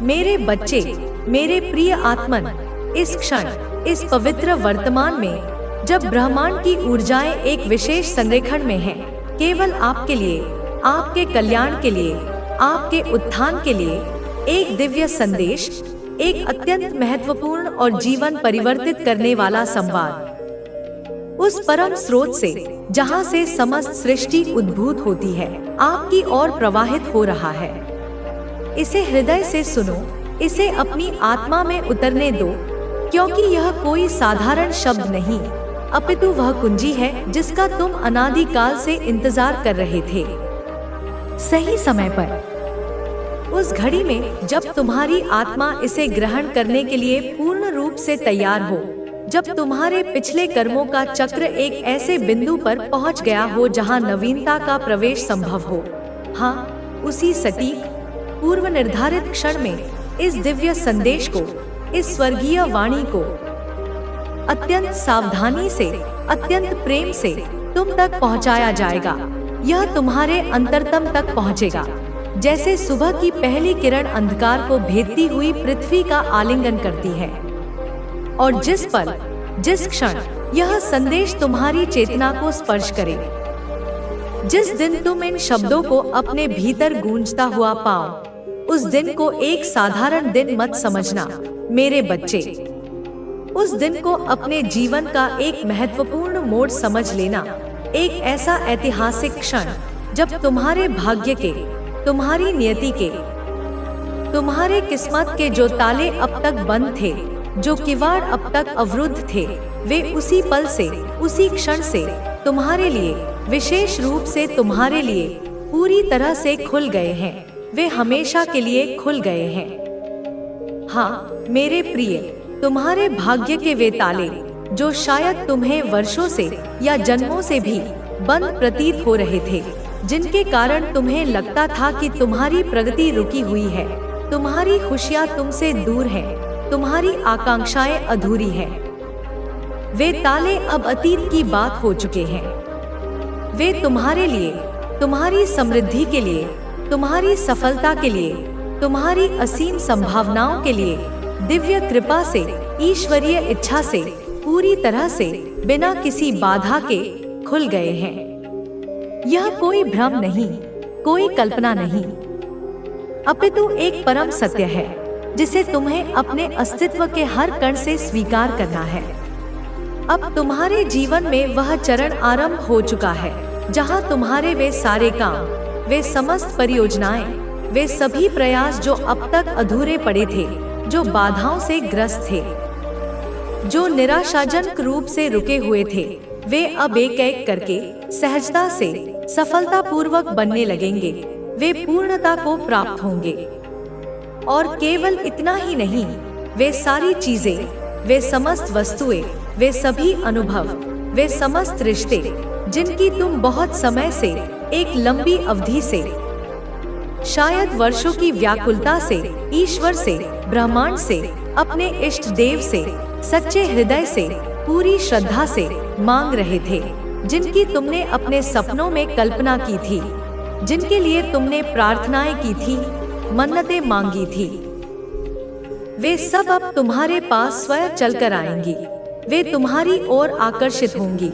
मेरे बच्चे, मेरे प्रिय आत्मन, इस क्षण, इस पवित्र वर्तमान में, जब ब्रह्मांड की ऊर्जाएं एक विशेष संरेखण में हैं, केवल आपके लिए, आपके कल्याण के लिए, आपके उत्थान के लिए, एक दिव्य संदेश, एक अत्यंत महत्वपूर्ण और जीवन परिवर्तित करने वाला संवाद, उस परम स्रोत से जहां से समस्त सृष्टि उद्भूत होती है, आपकी ओर प्रवाहित हो रहा है। इसे हृदय से सुनो, इसे अपनी आत्मा में उतरने दो, क्योंकि यह कोई साधारण शब्द नहीं, अपितु वह कुंजी है जिसका तुम अनादिकाल से इंतजार कर रहे थे। सही समय पर, उस घड़ी में जब तुम्हारी आत्मा इसे ग्रहण करने के लिए पूर्ण रूप से तैयार हो, जब तुम्हारे पिछले कर्मों का चक्र एक ऐसे बिंदु पर पहुंच गया हो जहां नवीनता का प्रवेश संभव हो। हाँ, उसी सटीक, पूर्व निर्धारित क्षण में इस दिव्य संदेश को, इस स्वर्गीय वाणी को अत्यंत सावधानी से, अत्यंत प्रेम से तुम तक पहुंचाया जाएगा। यह तुम्हारे अंतरतम तक पहुंचेगा, जैसे सुबह की पहली किरण अंधकार को भेदती हुई पृथ्वी का आलिंगन करती है। और जिस पल, जिस क्षण यह संदेश तुम्हारी चेतना को स्पर्श करे, जिस दिन तुम इन शब्दों को अपने भीतर गूंजता हुआ पाओ, उस दिन को एक साधारण दिन मत समझना मेरे बच्चे। उस दिन को अपने जीवन का एक महत्वपूर्ण मोड़ समझ लेना, एक ऐसा ऐतिहासिक क्षण जब तुम्हारे भाग्य के, तुम्हारी नियति के, तुम्हारे किस्मत के जो ताले अब तक बंद थे, जो किवाड़ अब तक अवरुद्ध थे, वे उसी पल से, उसी क्षण से तुम्हारे लिए, विशेष रूप से तुम्हारे लिए पूरी तरह से खुल गए हैं। वे हमेशा के लिए खुल गए हैं। हाँ मेरे प्रिय, तुम्हारे भाग्य के वे ताले जो शायद तुम्हें वर्षों से या जन्मों से भी बंद प्रतीत हो रहे थे, जिनके कारण तुम्हें लगता था कि तुम्हारी प्रगति रुकी हुई है, तुम्हारी खुशियाँ तुमसे दूर हैं, तुम्हारी आकांक्षाएं अधूरी हैं, वे ताले अब अतीत की बात हो चुके हैं। वे तुम्हारे लिए, तुम्हारी समृद्धि के लिए, तुम्हारी सफलता के लिए, तुम्हारी असीम संभावनाओं के लिए, दिव्य कृपा से, ईश्वरीय इच्छा से, पूरी तरह से, बिना किसी बाधा के खुल गए हैं। यह कोई भ्रम नहीं, कोई कल्पना नहीं, अपितु एक परम सत्य है जिसे तुम्हें अपने अस्तित्व के हर कण से स्वीकार करना है। अब तुम्हारे जीवन में वह चरण आरंभ हो चुका है जहां तुम्हारे वे सारे काम, वे समस्त परियोजनाएं, वे सभी प्रयास जो अब तक अधूरे पड़े थे, जो बाधाओं से ग्रस्त थे, जो निराशाजनक रूप से रुके हुए थे, वे अब एक एक करके सहजता से, सफलतापूर्वक बनने लगेंगे। वे पूर्णता को प्राप्त होंगे। और केवल इतना ही नहीं, वे सारी चीजें, वे समस्त वस्तुएं, वे सभी अनुभव, वे समस्त रिश्ते जिनकी तुम बहुत समय से, एक लंबी अवधि से, शायद वर्षों की व्याकुलता से, ईश्वर से, ब्रह्मांड से, अपने इष्ट देव से, सच्चे हृदय से, पूरी श्रद्धा से मांग रहे थे, जिनकी तुमने अपने सपनों में कल्पना की थी, जिनके लिए तुमने प्रार्थनाएं की थी, मन्नतें मांगी थी, वे सब अब तुम्हारे पास स्वयं चलकर आएंगी। वे तुम्हारी ओर आकर्षित होंगी,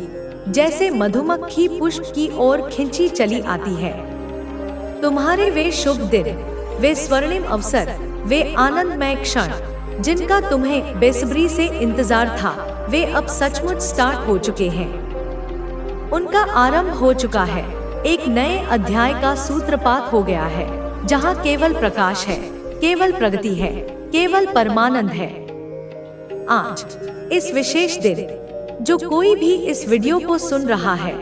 जैसे मधुमक्खी पुष्प की ओर खिंची चली आती है। तुम्हारे वे शुभ दिन, वे स्वर्णिम अवसर, वे आनंदमय क्षण जिनका तुम्हें बेसब्री से इंतजार था, वे अब सचमुच स्टार्ट हो चुके हैं। उनका आरंभ हो चुका है। एक नए अध्याय का सूत्रपात हो गया है, जहां केवल प्रकाश है, केवल प्रगति है, केवल परमानंद है। आज इस विशेष दिन, जो कोई भी इस वीडियो को सुन रहा है,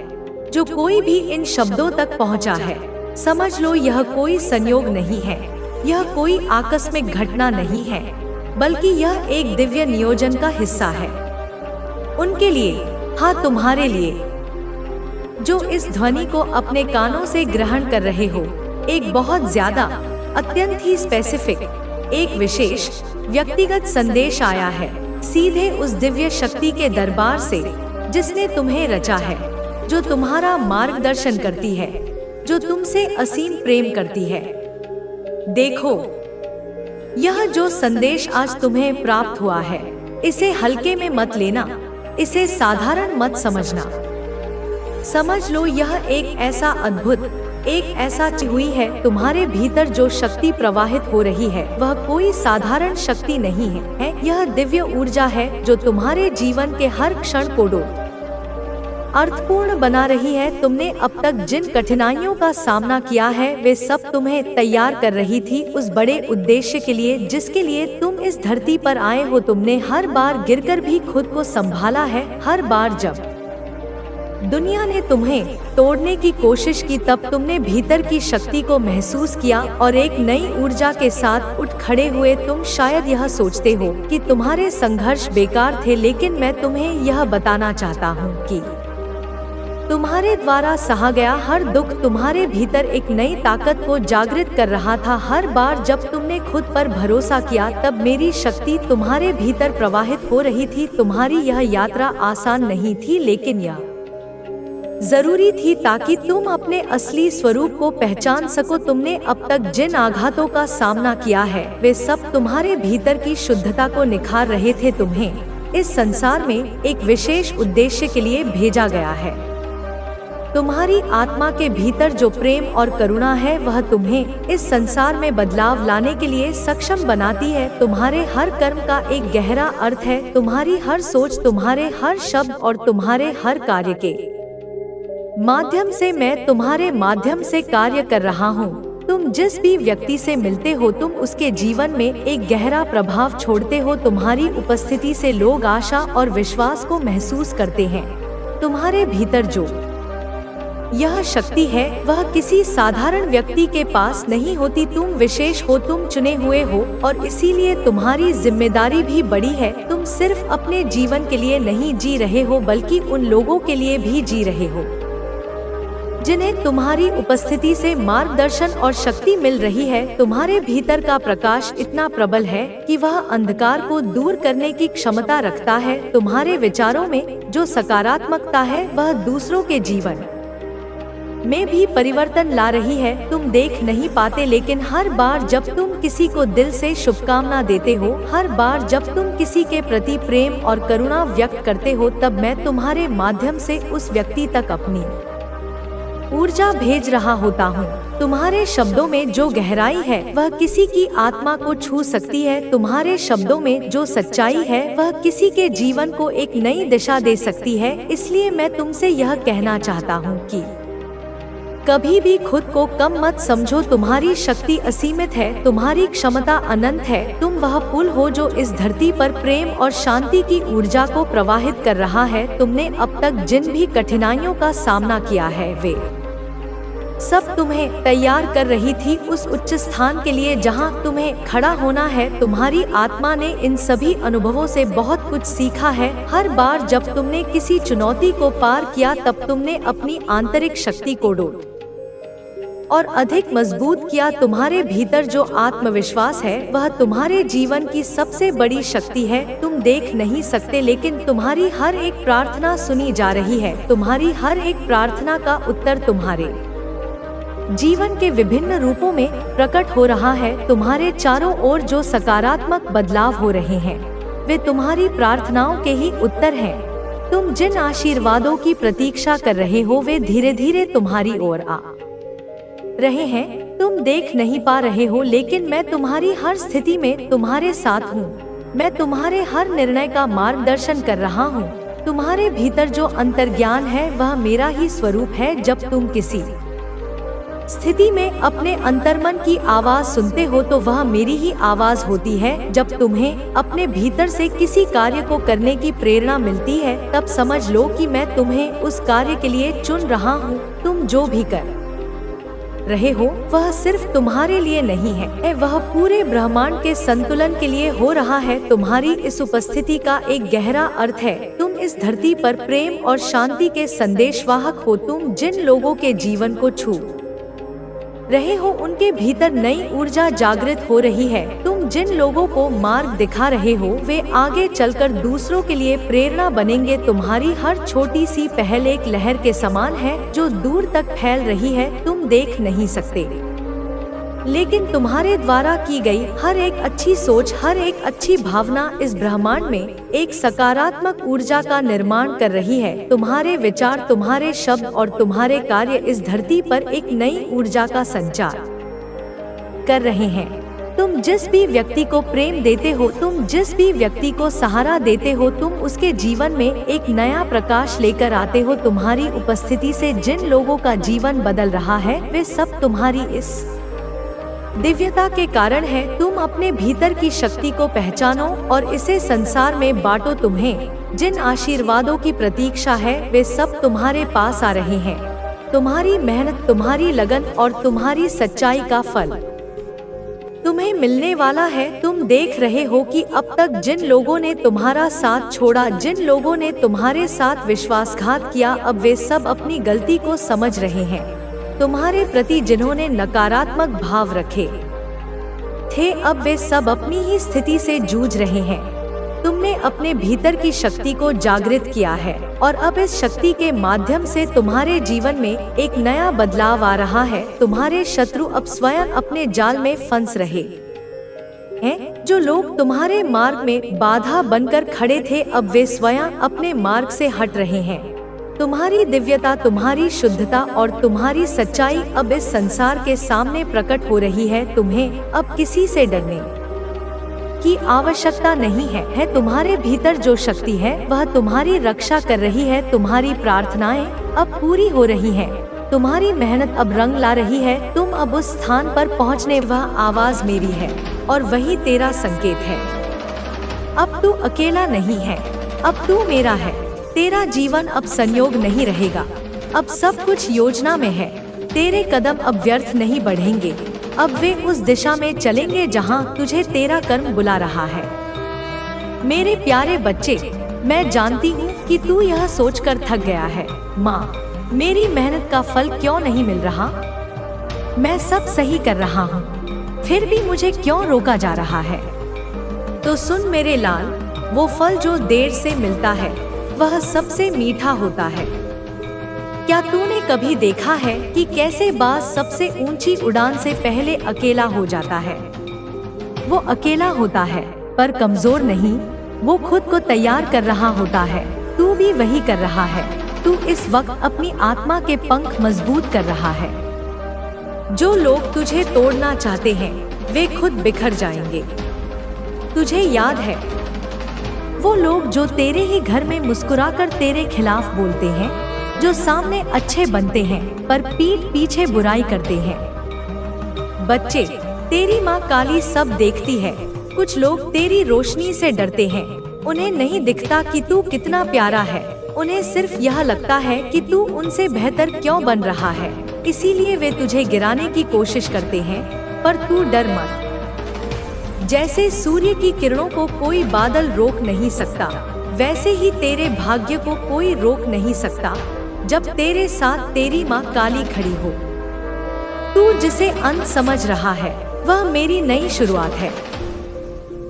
जो कोई भी इन शब्दों तक पहुंचा है, समझ लो यह कोई संयोग नहीं है, यह कोई आकस्मिक घटना नहीं है, बल्कि यह एक दिव्य नियोजन का हिस्सा है। उनके लिए, हाँ तुम्हारे लिए, जो इस ध्वनि को अपने कानों से ग्रहण कर रहे हो, एक बहुत ज्यादा, अत्यंत ही स्पेसिफिक, एक विशेष व्यक्तिगत संदेश आया है, सीधे उस दिव्य शक्ति के दरबार से जिसने तुम्हें रचा है, जो तुम्हारा मार्गदर्शन करती है, जो तुमसे असीम प्रेम करती है। देखो, यह जो संदेश आज तुम्हें प्राप्त हुआ है, इसे हल्के में मत लेना, इसे साधारण मत समझना। समझ लो यह एक ऐसा अद्भुत, एक ऐसा हुई है तुम्हारे भीतर जो शक्ति प्रवाहित हो रही है, वह कोई साधारण शक्ति नहीं है। यह दिव्य ऊर्जा है जो तुम्हारे जीवन के हर क्षण को अर्थपूर्ण बना रही है। तुमने अब तक जिन कठिनाइयों का सामना किया है, वे सब तुम्हें तैयार कर रही थी उस बड़े उद्देश्य के लिए जिसके लिए तुम इस धरती पर आए हो। तुमने हर बार गिरकर भी खुद को संभाला है। हर बार जब दुनिया ने तुम्हें तोड़ने की कोशिश की, तब तुमने भीतर की शक्ति को महसूस किया और एक नई ऊर्जा के साथ उठ खड़े हुए। तुम शायद यह सोचते हो कि तुम्हारे संघर्ष बेकार थे, लेकिन मैं तुम्हें यह बताना चाहता हूँ कि तुम्हारे द्वारा सहा गया हर दुख तुम्हारे भीतर एक नई ताकत को जागृत कर रहा था। हर बार जब तुमने खुद पर भरोसा किया, तब मेरी शक्ति तुम्हारे भीतर प्रवाहित हो रही थी। तुम्हारी यह यात्रा आसान नहीं थी, लेकिन यह जरूरी थी ताकि तुम अपने असली स्वरूप को पहचान सको। तुमने अब तक जिन आघातों का सामना किया है, वे सब तुम्हारे भीतर की शुद्धता को निखार रहे थे। तुम्हें इस संसार में एक विशेष उद्देश्य के लिए भेजा गया है। तुम्हारी आत्मा के भीतर जो प्रेम और करुणा है, वह तुम्हें इस संसार में बदलाव लाने के लिए सक्षम बनाती है। तुम्हारे हर कर्म का एक गहरा अर्थ है। तुम्हारी हर सोच, तुम्हारे हर शब्द और तुम्हारे हर कार्य के माध्यम से मैं तुम्हारे माध्यम से कार्य कर रहा हूँ। तुम जिस भी व्यक्ति से मिलते हो, तुम उसके जीवन में एक गहरा प्रभाव छोड़ते हो। तुम्हारी उपस्थिति से लोग आशा और विश्वास को महसूस करते हैं। तुम्हारे भीतर जो यह शक्ति है, वह किसी साधारण व्यक्ति के पास नहीं होती। तुम विशेष हो, तुम चुने हुए हो, और इसीलिए तुम्हारी जिम्मेदारी भी बड़ी है। तुम सिर्फ अपने जीवन के लिए नहीं जी रहे हो, बल्कि उन लोगों के लिए भी जी रहे हो जिन्हें तुम्हारी उपस्थिति से मार्गदर्शन और शक्ति मिल रही है। तुम्हारे भीतर का प्रकाश इतना प्रबल है कि वह अंधकार को दूर करने की क्षमता रखता है। तुम्हारे विचारों में जो सकारात्मकता है, वह दूसरों के जीवन में भी परिवर्तन ला रही है। तुम देख नहीं पाते, लेकिन हर बार जब तुम किसी को दिल से शुभकामना देते हो, हर बार जब तुम किसी के प्रति प्रेम और करुणा व्यक्त करते हो, तब मैं तुम्हारे माध्यम से उस व्यक्ति तक अपनी ऊर्जा भेज रहा होता हूँ। तुम्हारे शब्दों में जो गहराई है, वह किसी की आत्मा को छू सकती है। तुम्हारे शब्दों में जो सच्चाई है, वह किसी के जीवन को एक नई दिशा दे सकती है। इसलिए मैं तुमसे यह कहना चाहता हूँ कि कभी भी खुद को कम मत समझो। तुम्हारी शक्ति असीमित है, तुम्हारी क्षमता अनंत है। तुम वह पुल हो जो इस धरती पर प्रेम और शांति की ऊर्जा को प्रवाहित कर रहा है। तुमने अब तक जिन भी कठिनाइयों का सामना किया है, वे सब तुम्हें तैयार कर रही थी उस उच्च स्थान के लिए जहां तुम्हें खड़ा होना है। तुम्हारी आत्मा ने इन सभी अनुभवों से बहुत कुछ सीखा है। हर बार जब तुमने किसी चुनौती को पार किया, तब तुमने अपनी आंतरिक शक्ति को और अधिक मजबूत किया। तुम्हारे भीतर जो आत्मविश्वास है, वह तुम्हारे जीवन की सबसे बड़ी शक्ति है। तुम देख नहीं सकते, लेकिन तुम्हारी हर एक प्रार्थना सुनी जा रही है। तुम्हारी हर एक प्रार्थना का उत्तर तुम्हारे जीवन के विभिन्न रूपों में प्रकट हो रहा है। तुम्हारे चारों ओर जो सकारात्मक बदलाव हो रहे हैं, वे तुम्हारी प्रार्थनाओं के ही उत्तर हैं। तुम जिन आशीर्वादों की प्रतीक्षा कर रहे हो, वे धीरे धीरे तुम्हारी ओर आ रहे हैं। तुम देख नहीं पा रहे हो, लेकिन मैं तुम्हारी हर स्थिति में तुम्हारे साथ हूँ। मैं तुम्हारे हर निर्णय का मार्गदर्शन कर रहा हूँ। तुम्हारे भीतर जो अंतर्ज्ञान है, वह मेरा ही स्वरूप है। जब तुम किसी स्थिति में अपने अंतर्मन की आवाज सुनते हो, तो वह मेरी ही आवाज होती है। जब तुम्हें अपने भीतर से किसी कार्य को करने की प्रेरणा मिलती है, तब समझ लो कि मैं तुम्हें उस कार्य के लिए चुन रहा हूँ। तुम जो भी कर रहे हो, वह सिर्फ तुम्हारे लिए नहीं है, वह पूरे ब्रह्मांड के संतुलन के लिए हो रहा है। तुम्हारी इस उपस्थिति का एक गहरा अर्थ है। तुम इस धरती पर प्रेम और शांति के संदेशवाहक हो। तुम जिन लोगों के जीवन को छू रहे हो, उनके भीतर नई ऊर्जा जागृत हो रही है। तुम जिन लोगों को मार्ग दिखा रहे हो, वे आगे चलकर दूसरों के लिए प्रेरणा बनेंगे। तुम्हारी हर छोटी सी पहल एक लहर के समान है जो दूर तक फैल रही है। तुम देख नहीं सकते, लेकिन तुम्हारे द्वारा की गई हर एक अच्छी सोच, हर एक अच्छी भावना इस ब्रह्मांड में एक सकारात्मक ऊर्जा का निर्माण कर रही है। तुम्हारे विचार, तुम्हारे शब्द और तुम्हारे कार्य इस धरती पर एक नई ऊर्जा का संचार कर रहे हैं। तुम जिस भी व्यक्ति को प्रेम देते हो, तुम जिस भी व्यक्ति को सहारा देते हो, तुम उसके जीवन में एक नया प्रकाश लेकर आते हो। तुम्हारी उपस्थिति से जिन लोगों का जीवन बदल रहा है, वे सब तुम्हारी इस दिव्यता के कारण है। तुम अपने भीतर की शक्ति को पहचानो और इसे संसार में बांटो। तुम्हें जिन आशीर्वादों की प्रतीक्षा है, वे सब तुम्हारे पास आ रहे हैं। तुम्हारी मेहनत, तुम्हारी लगन और तुम्हारी सच्चाई का फल तुम्हें मिलने वाला है। तुम देख रहे हो कि अब तक जिन लोगों ने तुम्हारा साथ छोड़ा, जिन लोगों ने तुम्हारे साथ विश्वासघात किया, अब वे सब अपनी गलती को समझ रहे हैं। तुम्हारे प्रति जिन्होंने नकारात्मक भाव रखे थे, अब वे सब अपनी ही स्थिति से जूझ रहे हैं। तुमने अपने भीतर की शक्ति को जागृत किया है और अब इस शक्ति के माध्यम से तुम्हारे जीवन में एक नया बदलाव आ रहा है। तुम्हारे शत्रु अब स्वयं अपने जाल में फंस रहे हैं। जो लोग तुम्हारे मार्ग में बाधा बनकर खड़े थे, अब वे स्वयं अपने मार्ग से हट रहे हैं। तुम्हारी दिव्यता, तुम्हारी शुद्धता और तुम्हारी सच्चाई अब इस संसार के सामने प्रकट हो रही है। तुम्हें अब किसी से डरने की आवश्यकता नहीं है। तुम्हारे भीतर जो शक्ति है वह तुम्हारी रक्षा कर रही है। तुम्हारी प्रार्थनाएं अब पूरी हो रही हैं। तुम्हारी मेहनत अब रंग ला रही है। तुम अब उस स्थान पर पहुंचने, वह आवाज मेरी है और वही तेरा संकेत है। अब तू अकेला नहीं है, अब तू मेरा है। तेरा जीवन अब संयोग नहीं रहेगा, अब सब कुछ योजना में है। तेरे कदम अब व्यर्थ नहीं बढ़ेंगे, अब वे उस दिशा में चलेंगे जहां तुझे तेरा कर्म बुला रहा है। मेरे प्यारे बच्चे, मैं जानती हूँ कि तू यह सोचकर थक गया है, माँ, मेरी मेहनत का फल क्यों नहीं मिल रहा? मैं सब सही कर रहा हूँ, फिर भी मुझे क्यों रोका जा रहा है? तो सुन मेरे लाल, वो फल जो देर से मिलता है वह सबसे मीठा होता है। क्या तूने कभी देखा है कि कैसे बाज सबसे ऊंची उड़ान से पहले अकेला हो जाता है? वो अकेला होता है पर कमजोर नहीं, वो खुद को तैयार कर रहा होता है। तू भी वही कर रहा है। तू इस वक्त अपनी आत्मा के पंख मजबूत कर रहा है। जो लोग तुझे तोड़ना चाहते हैं वे खुद बिखर जाएंगे। तुझे याद है वो लोग जो तेरे ही घर में मुस्कुराकर तेरे खिलाफ बोलते हैं, जो सामने अच्छे बनते हैं पर पीठ पीछे बुराई करते हैं? बच्चे, तेरी माँ काली सब देखती है। कुछ लोग तेरी रोशनी से डरते हैं। उन्हें नहीं दिखता कि तू कितना प्यारा है। उन्हें सिर्फ यह लगता है कि तू उनसे बेहतर क्यों बन रहा है, इसीलिए वे तुझे गिराने की कोशिश करते हैं। पर तू डर मत। जैसे सूर्य की किरणों को कोई बादल रोक नहीं सकता, वैसे ही तेरे भाग्य को कोई रोक नहीं सकता जब तेरे साथ तेरी माँ काली खड़ी हो। तू जिसे अंत समझ रहा है वह मेरी नई शुरुआत है।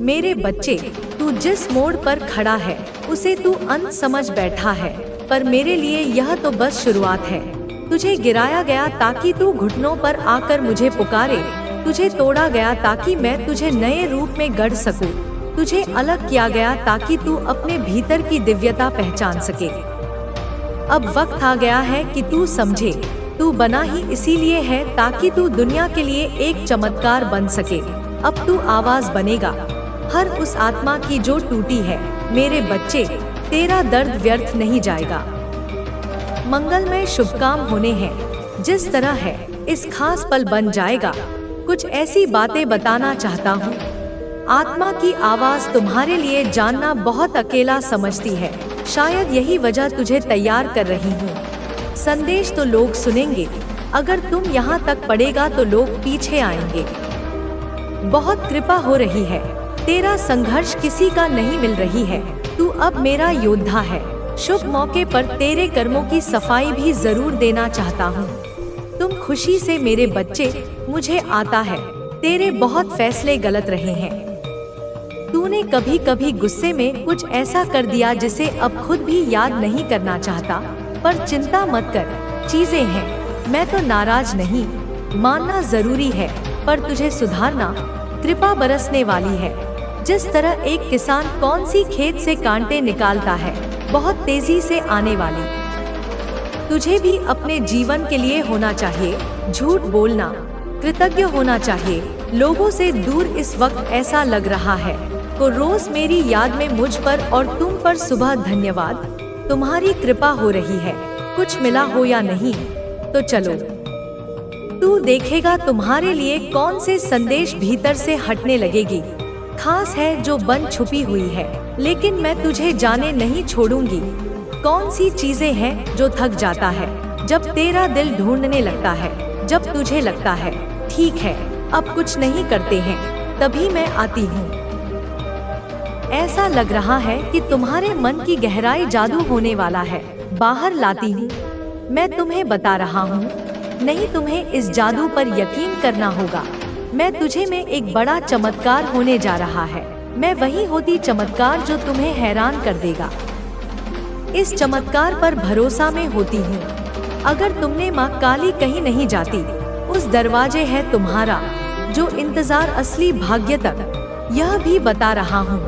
मेरे बच्चे, तू जिस मोड़ पर खड़ा है उसे तू अंत समझ बैठा है, पर मेरे लिए यह तो बस शुरुआत है। तुझे गिराया गया ताकि तू घुटनों पर आकर मुझे पुकारे। तुझे तोड़ा गया ताकि मैं तुझे नए रूप में गढ़ सकूं। तुझे अलग किया गया ताकि तू अपने भीतर की दिव्यता पहचान सके। अब वक्त आ गया है कि तू समझे, तू बना ही इसीलिए है ताकि तू दुनिया के लिए एक चमत्कार बन सके। अब तू आवाज बनेगा हर उस आत्मा की जो टूटी है। मेरे बच्चे, तेरा दर्द व्यर्थ नहीं जाएगा। मंगलमय शुभ काम होने हैं। जिस तरह है इस खास पल बन जाएगा। कुछ ऐसी बातें बताना चाहता हूँ। आत्मा की आवाज तुम्हारे लिए जानना बहुत अकेला समझती है। शायद यही वजह तुझे तैयार कर रही हूँ। संदेश तो लोग सुनेंगे, अगर तुम यहाँ तक पड़ेगा तो लोग पीछे आएंगे। बहुत कृपा हो रही है। तेरा संघर्ष किसी का नहीं मिल रही है। तू अब मेरा योद्धा है। शुभ मौके पर तेरे कर्मों की सफाई भी जरूर देना चाहता हूँ। तुम खुशी से मेरे बच्चे, मुझे आता है तेरे बहुत फैसले गलत रहे हैं। तूने कभी कभी गुस्से में कुछ ऐसा कर दिया जिसे अब खुद भी याद नहीं करना चाहता, पर चिंता मत कर, चीजें हैं। मैं तो नाराज नहीं, मानना जरूरी है, पर तुझे सुधारना, कृपा बरसने वाली है। जिस तरह एक किसान कौन सी खेत से कांटे निकालता है, बहुत तेजी से आने वाली। तुझे भी अपने जीवन के लिए होना चाहिए, झूठ बोलना, कृतज्ञ होना चाहिए, लोगों से दूर। इस वक्त ऐसा लग रहा है तो रोज मेरी याद में मुझ पर और तुम पर सुबह धन्यवाद, तुम्हारी कृपा हो रही है। कुछ मिला हो या नहीं तो चलो, तू देखेगा तुम्हारे लिए कौन से संदेश भीतर से हटने लगेगी। खास है जो बन छुपी हुई है, लेकिन मैं तुझे जाने नहीं छोड़ूंगी। कौन सी चीजें हैं जो थक जाता है जब तेरा दिल ढूंढने लगता है, जब तुझे लगता है ठीक है अब कुछ नहीं करते हैं, तभी मैं आती हूँ। ऐसा लग रहा है कि तुम्हारे मन की गहराई जादू होने वाला है, बाहर लाती हूँ। मैं तुम्हें बता रहा हूँ, नहीं तुम्हें इस जादू पर यकीन करना होगा। मैं तुझे में एक बड़ा चमत्कार होने जा रहा है। मैं वही होती चमत्कार जो तुम्हें हैरान कर देगा। इस चमत्कार पर भरोसा में होती हूँ। अगर तुमने माँ काली कहीं नहीं जाती, उस दरवाजे है तुम्हारा जो इंतजार असली भाग्य तक। यह भी बता रहा हूँ,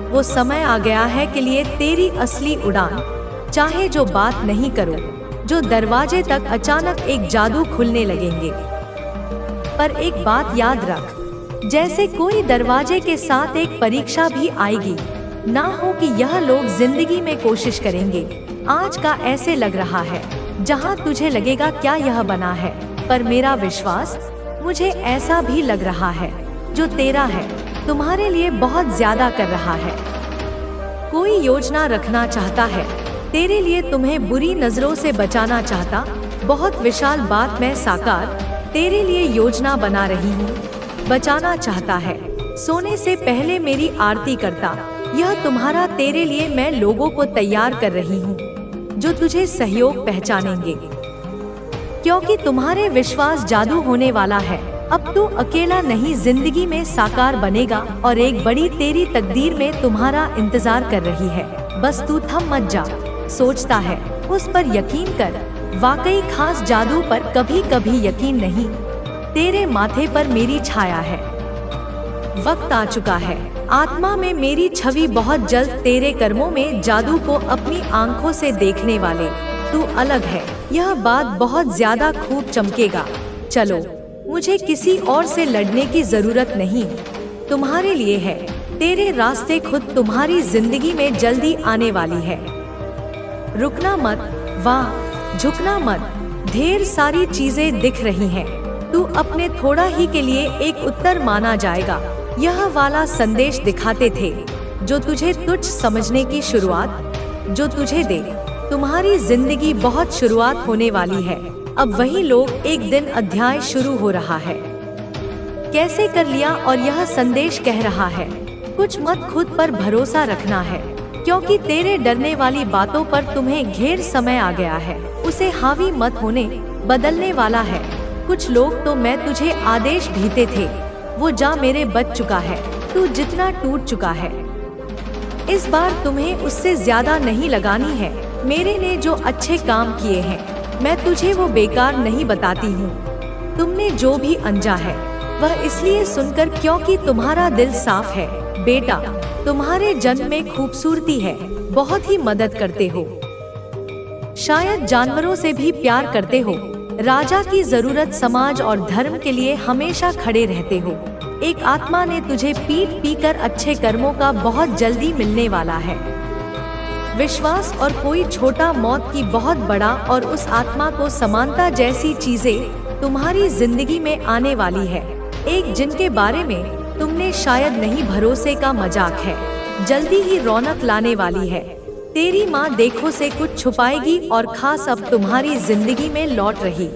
वो समय आ गया है के लिए तेरी असली उड़ान। चाहे जो बात नहीं करो, जो दरवाजे तक अचानक एक जादू खुलने लगेंगे। पर एक बात याद रख, जैसे कोई दरवाजे के साथ एक परीक्षा भी आएगी, ना हो कि यह लोग जिंदगी में कोशिश करेंगे। आज का ऐसे लग रहा है जहां तुझे लगेगा क्या यह बना है, पर मेरा विश्वास, मुझे ऐसा भी लग रहा है जो तेरा है तुम्हारे लिए बहुत ज्यादा कर रहा है। कोई योजना रखना चाहता है तेरे लिए, तुम्हें बुरी नजरों से बचाना चाहता। बहुत विशाल बात मैं साकार तेरे लिए योजना बना रही हूँ, बचाना चाहता है। सोने से पहले मेरी आरती करता, यह तुम्हारा तेरे लिए मैं लोगों को तैयार कर रही हूँ जो तुझे सहयोग पहचानेंगे, क्योंकि तुम्हारे विश्वास जादू होने वाला है। अब तू अकेला नहीं, जिंदगी में साकार बनेगा और एक बड़ी तेरी तकदीर में तुम्हारा इंतजार कर रही है। बस तू थम मत जा, सोचता है उस पर यकीन कर। वाकई खास जादू पर कभी कभी यकीन नहीं। तेरे माथे पर मेरी छाया है, वक्त आ चुका है। आत्मा में मेरी छवि बहुत जल्द तेरे कर्मों में जादू को अपनी आंखों से देखने वाले। तू अलग है, यह बात बहुत ज्यादा खूब चमकेगा। चलो, मुझे किसी और से लड़ने की जरूरत नहीं, तुम्हारे लिए है। तेरे रास्ते खुद तुम्हारी जिंदगी में जल्दी आने वाली है। रुकना मत, वाह झुकना मत। ढेर सारी चीजें दिख रही हैं। तू अपने थोड़ा ही के लिए एक उत्तर माना जाएगा। यह वाला संदेश दिखाते थे जो तुझे तुच्छ समझने की शुरुआत, जो तुझे दे। तुम्हारी जिंदगी बहुत शुरुआत होने वाली है। अब वही लोग, एक दिन अध्याय शुरू हो रहा है। कैसे कर लिया, और यह संदेश कह रहा है कुछ मत, खुद पर भरोसा रखना है, क्योंकि तेरे डरने वाली बातों पर तुम्हें घेर समय आ गया है। उसे हावी मत होने, बदलने वाला है। कुछ लोग तो मैं तुझे आदेश भीते थे, वो जा मेरे बच चुका है। तू जितना टूट चुका है, इस बार तुम्हें उससे ज्यादा नहीं लगानी है। मेरे ने जो अच्छे काम किए हैं, मैं तुझे वो बेकार नहीं बताती हूँ। तुमने जो भी अनजा है वह इसलिए सुनकर क्योंकि तुम्हारा दिल साफ है। बेटा, तुम्हारे जन्म में खूबसूरती है, बहुत ही मदद करते हो। शायद जानवरों से भी प्यार करते हो। राजा की जरूरत समाज और धर्म के लिए हमेशा खड़े रहते हो। एक आत्मा ने तुझे पीट पीकर अच्छे कर्मों का बहुत जल्दी मिलने वाला है। विश्वास और कोई छोटा मौत की बहुत बड़ा, और उस आत्मा को समानता जैसी चीजें तुम्हारी जिंदगी में आने वाली है। एक जिनके बारे में तुमने शायद नहीं, भरोसे का मजाक है, जल्दी ही रौनक लाने वाली है। तेरी माँ देखो से कुछ छुपाएगी और खास अब तुम्हारी जिंदगी में लौट रही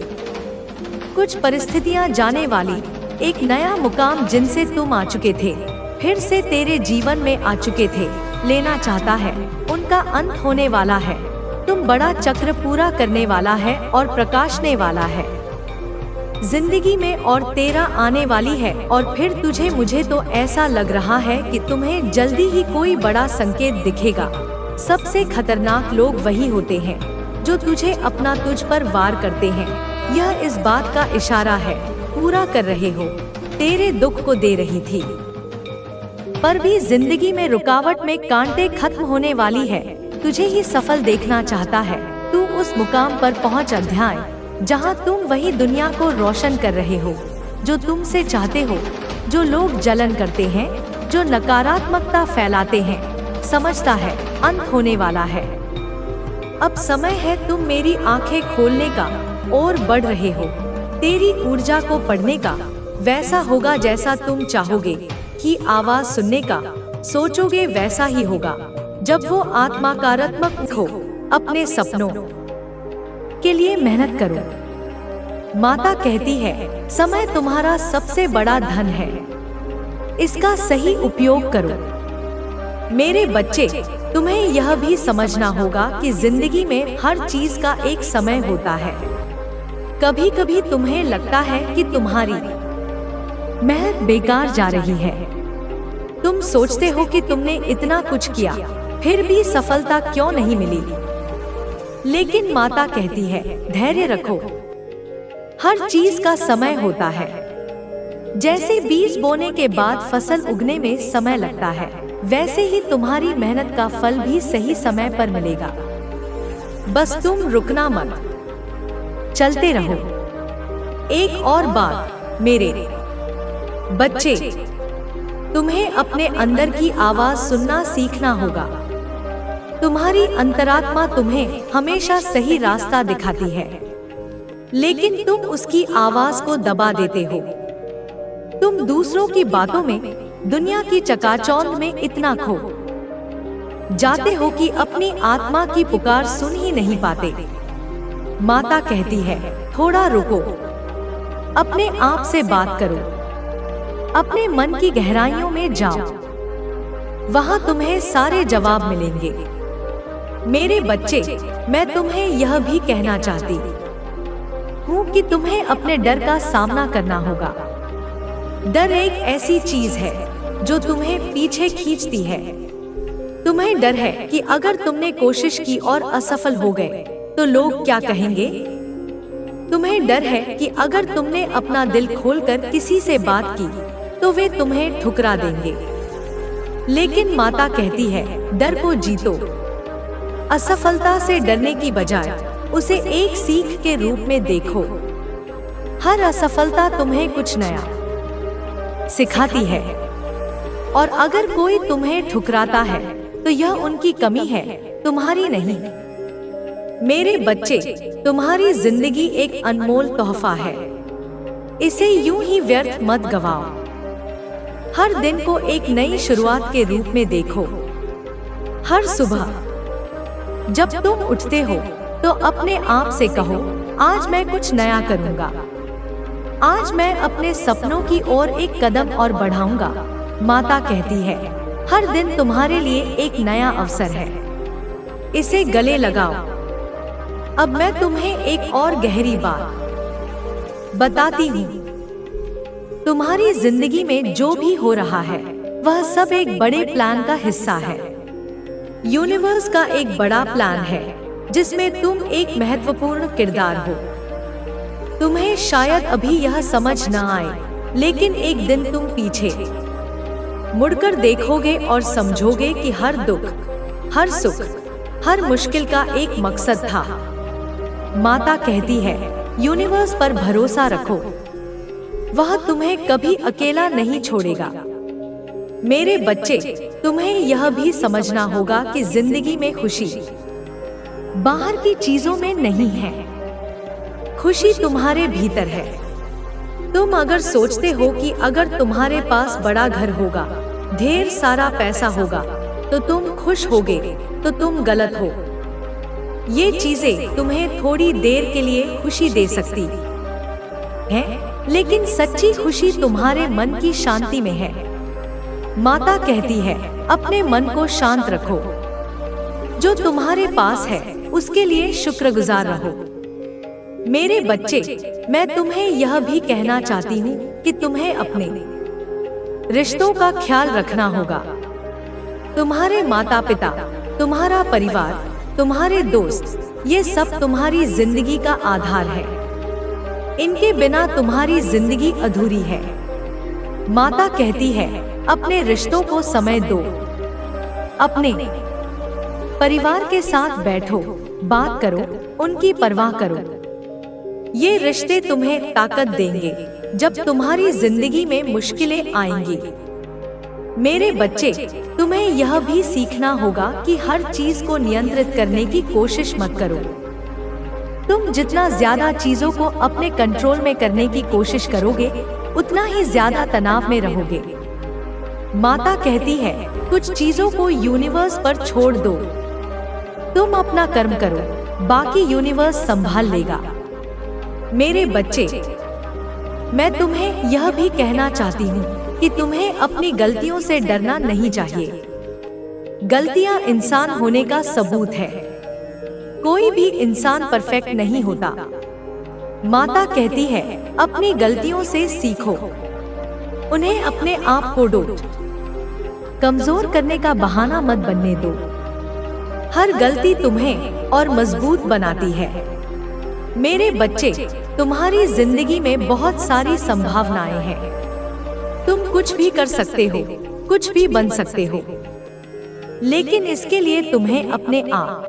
कुछ परिस्थितियाँ जाने वाली, एक नया मुकाम जिनसे तुम आ चुके थे, फिर से तेरे जीवन में आ चुके थे, लेना चाहता है, उनका अंत होने वाला है। तुम बड़ा चक्र पूरा करने वाला है और प्रकाशने वाला है जिंदगी में, और तेरा आने वाली है। और फिर तुझे, मुझे तो ऐसा लग रहा है कि तुम्हें जल्दी ही कोई बड़ा संकेत दिखेगा। सबसे खतरनाक लोग वही होते हैं जो तुझे अपना तुझ पर वार करते हैं। यह इस बात का इशारा है, पूरा कर रहे हो। तेरे दुख को दे रही थी। पर भी जिंदगी में रुकावट में कांटे खत्म होने वाली है। तुझे ही सफल देखना चाहता है। तू उस मुकाम पर पहुंच अध्याय जहां तुम वही दुनिया को रोशन कर रहे हो जो तुमसे चाहते हो। जो लोग जलन करते हैं, जो नकारात्मकता फैलाते हैं, समझता है अंत होने वाला है। अब समय है तुम मेरी आंखें खोलने का और बढ़ रहे हो। तेरी ऊर्जा को पढ़ने का वैसा होगा जैसा तुम चाहोगे कि आवाज सुनने का सोचोगे वैसा ही होगा। जब वो आत्मकारात्मक हो, अपने सपनों के लिए मेहनत करो। माता कहती है समय तुम्हारा सबसे बड़ा धन है, इसका सही उपयोग करो। मेरे बच्चे, तुम्हें यह भी समझना होगा कि जिंदगी में हर चीज का एक समय होता है। कभी कभी तुम्हें लगता है कि तुम्हारी मेहनत बेकार जा रही है। तुम सोचते हो कि तुमने इतना कुछ किया फिर भी सफलता क्यों नहीं मिली। लेकिन माता कहती है धैर्य रखो, हर चीज का समय होता है। जैसे बीज बोने के बाद फसल उगने में समय लगता है, वैसे ही तुम्हारी मेहनत का फल भी सही समय पर मिलेगा। बस तुम रुकना मत, चलते रहो। एक और बात मेरे बच्चे, तुम्हें अपने अंदर की आवाज सुनना सीखना होगा। तुम्हारी अंतरात्मा तुम्हें हमेशा सही रास्ता दिखाती है, लेकिन तुम उसकी आवाज को दबा देते हो। तुम दूसरों की बातों में, दुनिया की चकाचौंध में इतना खो जाते हो कि अपनी आत्मा की पुकार सुन ही नहीं पाते। माता कहती है थोड़ा रुको, अपने आप से बात करो, अपने मन की गहराइयों में जाओ, वहां तुम्हें सारे जवाब मिलेंगे। मेरे बच्चे, मैं तुम्हें यह भी कहना चाहती हूँ कि तुम्हें अपने डर का सामना करना होगा। डर एक ऐसी चीज है जो तुम्हें पीछे खींचती है। तुम्हें डर है कि अगर तुमने कोशिश की और असफल हो गए तो लोग क्या कहेंगे। तुम्हें डर है कि अगर तुमने अपना दिल खोलकर किसी से बात की तो वे तुम्हें ठुकरा देंगे। लेकिन माता कहती है डर को जीतो। असफलता से डरने की बजाय उसे एक सीख के रूप में देखो। हर असफलता तुम्हें कुछ नया सिखाती है, और अगर कोई तुम्हें ठुकराता है तो यह उनकी कमी है, तुम्हारी नहीं। मेरे बच्चे, तुम्हारी जिंदगी एक अनमोल तोहफा है, इसे यूं ही व्यर्थ मत गवाओ। हर दिन को एक नई शुरुआत के रूप में देखो। हर सुबह जब तुम उठते हो तो अपने आप से कहो आज मैं कुछ नया करूंगा, आज मैं अपने सपनों की ओर एक कदम और बढ़ाऊंगा। माता कहती है हर दिन तुम्हारे लिए एक नया अवसर है, इसे गले लगाओ। अब मैं तुम्हें एक और गहरी बात बताती हूँ। तुम्हारी जिंदगी में जो भी हो रहा है वह सब एक बड़े प्लान का हिस्सा है। यूनिवर्स का एक बड़ा प्लान है जिसमें तुम एक महत्वपूर्ण किरदार हो। तुम्हें शायद अभी यह समझ न आए, लेकिन एक दिन तुम पीछे मुड़कर देखोगे और समझोगे कि हर दुख, हर सुख, हर मुश्किल का एक मकसद था। माता कहती है यूनिवर्स पर भरोसा रखो, वह तुम्हें कभी अकेला नहीं छोड़ेगा। मेरे बच्चे, तुम्हें यह भी समझना होगा कि जिंदगी में खुशी बाहर की चीजों में नहीं है, खुशी तुम्हारे भीतर है। तुम अगर सोचते हो कि अगर तुम्हारे पास बड़ा घर होगा, ढेर सारा पैसा होगा तो तुम खुश होगे, तो तुम गलत हो। ये चीजें तुम्हें थोड़ी देर के लिए खुशी दे सकती हैं, लेकिन सच्ची खुशी तुम्हारे मन की शांति में है। माता कहती है अपने मन को शांत रखो, जो तुम्हारे पास है उसके लिए शुक्रगुजार रहो। मेरे बच्चे, मैं तुम्हें यह भी कहना चाहती हूँ कि तुम्हें अपने रिश्तों का ख्याल रखना होगा। तुम्हारे माता पिता, तुम्हारा परिवार, तुम्हारे दोस्त, ये सब तुम्हारी जिंदगी का आधार है। इनके बिना तुम्हारी जिंदगी अधूरी है। माता कहती है, अपने रिश्तों को समय दो, अपने परिवार के साथ बैठो, बात करो, उनकी परवाह करो। ये रिश्ते तुम्हें ताकत देंगे जब तुम्हारी जिंदगी में मुश्किलें आएंगी। मेरे बच्चे, तुम्हें यह भी सीखना होगा कि हर चीज को नियंत्रित करने की कोशिश मत करो। तुम जितना ज्यादा चीजों को अपने कंट्रोल में करने की कोशिश करोगे, उतना ही ज्यादा तनाव में रहोगे। माता कहती है, कुछ चीजों को यूनिवर्स पर छोड़ दो। तुम अपना कर्म करो, बाकी यूनिवर्स संभाल लेगा। मेरे बच्चे, मैं तुम्हें यह भी कहना चाहती हूँ कि तुम्हें अपनी गलतियों से डरना नहीं चाहिए। गलतियां इंसान होने का सबूत है। कोई भी इंसान परफेक्ट नहीं होता। माता कहती है, अपनी गलतियों से सीखो, उन्हें अपने आप को डोट कमजोर करने का बहाना मत बनने दो। हर गलती तुम्हें और मजबूत बनाती है। मेरे बच्चे, तुम्हारी जिंदगी में बहुत सारी संभावनाएं हैं। तुम कुछ भी कर सकते हो, कुछ भी बन सकते हो, लेकिन इसके लिए तुम्हें अपने आप